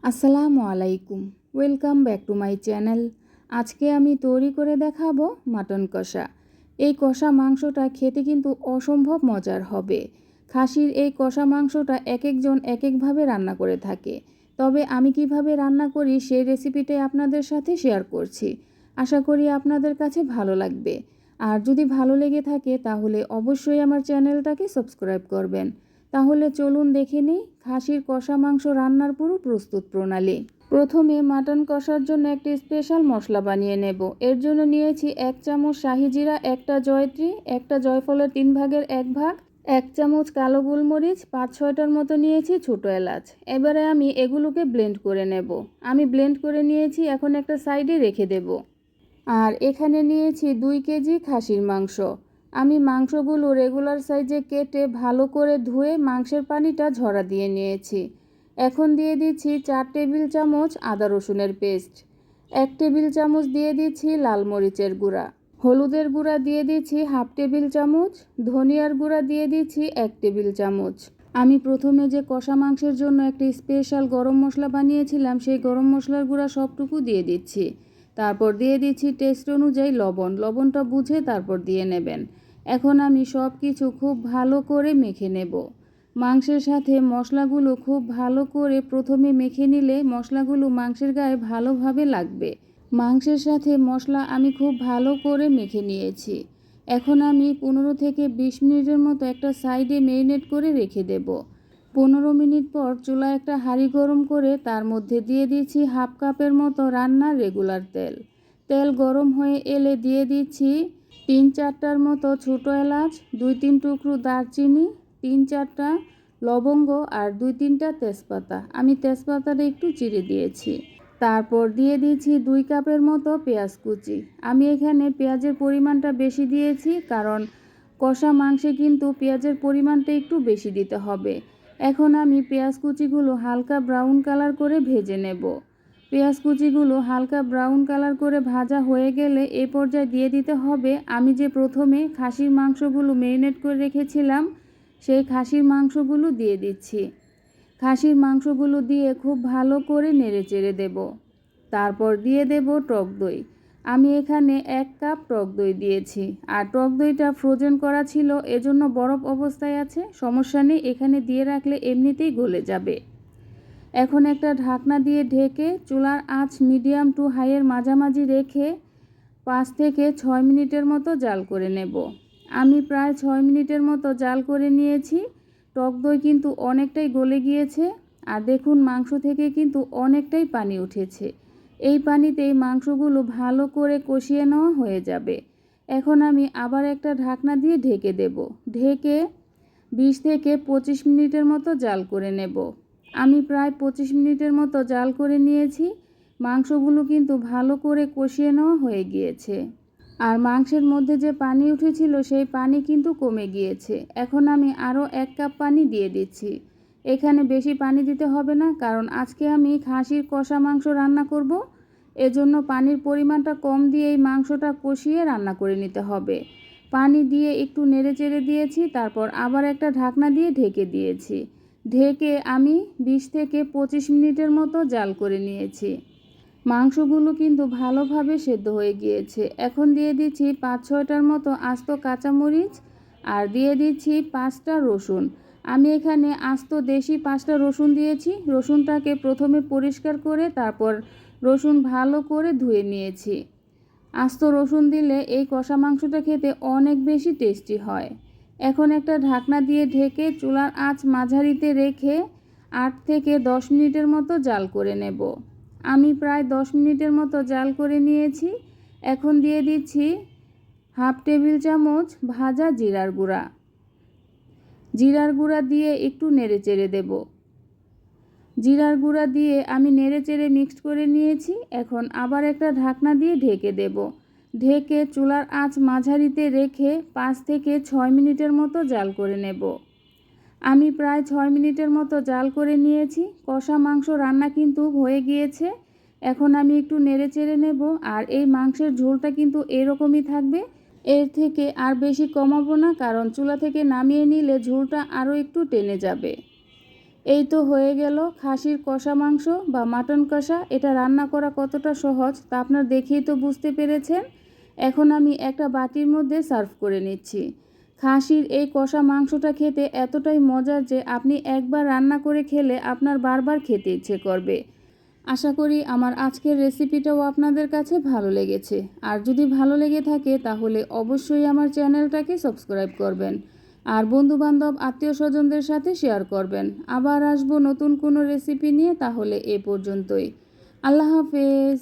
আসসালামু আলাইকুম, welcome back to my channel. আজকে আমি তৈরি করে দেখাবো মাটন কষা। এই কষা মাংসটা খেতে কিন্তু অসম্ভব মজার হবে। খাসির এই কষা মাংসটা এক একজন এক একভাবে রান্না করে থাকে, তবে আমি কিভাবে রান্না করি সেই রেসিপিটাই আপনাদের সাথে শেয়ার করছি। আশা করি আপনাদের কাছে ভালো লাগবে। আর যদি ভালো লেগে থাকে তাহলে অবশ্যই আমার চ্যানেলটাকে সাবস্ক্রাইব করবেন। তাহলে চলুন দেখে নিই খাসির কষা মাংস রান্নার পুরো প্রস্তুত প্রণালী। প্রথমে মাটন কষার জন্য একটি স্পেশাল মশলা বানিয়ে নেব। এর জন্য নিয়েছি 1 চামচ শাহি জিরা, একটা জয়ত্রী, একটা জয়ফলের 3 ভাগের 1 ভাগ, 1 চামচ কালো গোলমরিচ, 5-6টার মতো নিয়েছি ছোটো এলাচ। এবারে আমি এগুলোকে ব্লেন্ড করে নেব। আমি ব্লেন্ড করে নিয়েছি, এখন একটা সাইডে রেখে দেব। আর এখানে নিয়েছি 2 কেজি খাসির মাংস। আমি মাংসগুলো রেগুলার সাইজে কেটে ভালো করে ধুয়ে মাংসের পানিটা ঝরা দিয়ে নিয়েছি। এখন দিয়ে দিচ্ছি 4 টেবিল চামচ আদা রসুনের পেস্ট, 1 টেবিল চামচ দিয়ে দিচ্ছি লাল মরিচের গুঁড়া, হলুদের গুঁড়া দিয়ে দিচ্ছি 1/2 টেবিল চামচ, ধনিয়ার গুঁড়া দিয়ে দিচ্ছি 1 টেবিল চামচ। আমি প্রথমে যে কষা মাংসের জন্য একটি স্পেশাল গরম মশলা বানিয়েছিলাম সেই গরম মশলার গুঁড়া সবটুকু দিয়ে দিচ্ছি। তারপর দিয়ে দিচ্ছি টেস্ট অনুযায়ী লবণ। লবণটা বুঝে তারপর দিয়ে নেবেন। এখন আমি সব কিছু খুব ভালো করে মেখে নেব। মাংসের সাথে মশলাগুলো খুব ভালো করে প্রথমে মেখে নিলে মশলাগুলো মাংসের গায়ে ভালোভাবে লাগবে। মাংসের সাথে মশলা আমি খুব ভালো করে মেখে নিয়েছি। এখন আমি 15 থেকে 20 মিনিটের মতো একটা সাইডে মেরিনেট করে রেখে দেব। 15 মিনিট পর চুলায় একটা হাঁড়ি গরম করে তার মধ্যে দিয়ে দিচ্ছি 1/2 কাপের মতো রান্নার রেগুলার তেল। তেল গরম হয়ে এলে দিয়ে দিচ্ছি 3-4টার মতো ছোটো এলাচ, 2-3 টুকরো দারচিনি, 3-4টা লবঙ্গ আর 2-3টা তেজপাতা। আমি তেজপাতাটা একটু চিড়ে দিয়েছি। তারপর দিয়ে দিচ্ছি 2 কাপের মতো পেঁয়াজ কুচি। আমি এখানে পেঁয়াজের পরিমাণটা বেশি দিয়েছি, কারণ কষা মাংসে কিন্তু পেঁয়াজের পরিমাণটা একটু বেশি দিতে হবে। এখন আমি পেঁয়াজ কুচিগুলো হালকা ব্রাউন কালার করে ভেজে নেব। পেঁয়াজ কুচিগুলো হালকা ব্রাউন কালার করে ভাজা হয়ে গেলে এই পর্যায়ে দিয়ে দিতে হবে আমি যে প্রথমে খাসির মাংসগুলো মেরিনেট করে রেখেছিলাম সেই খাসির মাংসগুলো দিয়ে দিচ্ছি। খাসির মাংসগুলো দিয়ে খুব ভালো করে নেড়েচেড়ে দেব। তারপর দিয়ে দেব টক দই। আমি এখানে 1 কাপ টক দই দিয়েছি। আর টক দইটা ফ্রোজেন করা ছিল, এজন্য বরফ অবস্থায় আছে, সমস্যা নেই, এখানে দিয়ে রাখলে এমনিতেই গলে যাবে। এখন একটা ঢাকনা দিয়ে ঢেকে চুলার আঁচ মিডিয়াম টু হাইয়ের মাঝামাঝি রেখে 5 থেকে 6 মিনিটের মতো জাল করে নেব। আমি প্রায় 6 মিনিটের মতো জাল করে নিয়েছি। টক দই কিন্তু অনেকটাই গলে গিয়েছে। আর দেখুন মাংস থেকে কিন্তু অনেকটাই পানি উঠেছে। এই পানিতেই মাংসগুলো ভালো করে কষিয়ে নেওয়া হয়ে যাবে। এখন আমি আবার একটা ঢাকনা দিয়ে ঢেকে দেব। ঢেকে 20 থেকে 25 মিনিটের মতো জাল করে নেব। আমি প্রায় 25 মিনিটের মতো জাল করে নিয়েছি। মাংসগুলো কিন্তু ভালো করে কষিয়ে নেওয়া হয়ে গিয়েছে। আর মাংসের মধ্যে যে পানি উঠেছিল সেই পানি কিন্তু কমে গিয়েছে। এখন আমি আরও 1 কাপ পানি দিয়ে দিচ্ছি। এখানে বেশি পানি দিতে হবে না, কারণ আজকে আমি খাসির কষা মাংস রান্না করব। এজন্য পানির পরিমাণটা কম দিয়ে এই মাংসটা কষিয়ে রান্না করে নিতে হবে। পানি দিয়ে একটু নেড়েচেড়ে দিয়েছি, তারপর আবার একটা ঢাকনা দিয়ে ঢেকে দিয়েছি। ঢেকে আমি 20 থেকে 25 মিনিটের মতো জাল করে নিয়েছি। মাংসগুলো কিন্তু ভালোভাবে সেদ্ধ হয়ে গিয়েছে। এখন দিয়ে দিচ্ছি 5-6টার মতো আস্ত কাঁচামরিচ আর দিয়ে দিচ্ছি 5টা রসুন। আমি এখানে আস্ত দেশি 5টা রসুন দিয়েছি। রসুনটাকে প্রথমে পরিষ্কার করে তারপর রসুন ভালো করে ধুয়ে নিয়েছি। আস্ত রসুন দিলে এই কষা মাংসটা খেতে অনেক বেশি টেস্টি হয়। এখন একটা ঢাকনা দিয়ে ঢেকে চুলার আঁচ মাঝারিতে রেখে 8 থেকে 10 মিনিটের মতো জাল করে নেব। আমি প্রায় 10 মিনিটের মতো জাল করে নিয়েছি। এখন দিয়ে দিচ্ছি 1/2 টেবিল চামচ ভাজা জিরার গুঁড়া। জিরার গুঁড়া দিয়ে একটু নেড়েচেড়ে দেব। জিরার গুঁড়া দিয়ে আমি নেড়েচেড়ে মিক্সড করে নিয়েছি। এখন আবার একটা ঢাকনা দিয়ে ঢেকে দেব। ঢেকে চুলার আঁচ মাঝারিতে রেখে 5 থেকে 6 মিনিটের মতো জাল করে নেব। আমি প্রায় 6 মিনিটের মতো জাল করে নিয়েছি। কষা মাংস রান্না কিন্তু হয়ে গিয়েছে। এখন আমি একটু নেড়েচেড়ে নেব। আর এই মাংসের ঝোলটা কিন্তু এরকমই থাকবে, এর থেকে আর বেশি কমাবো না, কারণ চুলা থেকে নামিয়ে নিলে ঝোলটা আরও একটু টেনে যাবে। এই তো হয়ে গেল খাসির কষা মাংস বা মাটন কষা। এটা রান্না করা কতটা সহজ তা আপনার দেখেই তো বুঝতে পেরেছেন। এখন আমি একটা বাটির মধ্যে সার্ভ করে নিচ্ছি। খাসির এই কষা মাংসটা খেতে এতটাই মজার যে আপনি একবার রান্না করে খেলে আপনার বারবার খেতে ইচ্ছে করবে। আশা করি আমার আজকের রেসিপিটাও আপনাদের কাছে ভালো লেগেছে। আর যদি ভালো লেগে থাকে তাহলে অবশ্যই আমার চ্যানেলটাকে সাবস্ক্রাইব করবেন। আর বন্ধুবান্ধব আত্মীয় স্বজনদের সাথে শেয়ার করবেন। আবার আসবো নতুন কোনো রেসিপি নিয়ে, তাহলে এ পর্যন্তই। আল্লাহ হাফেজ।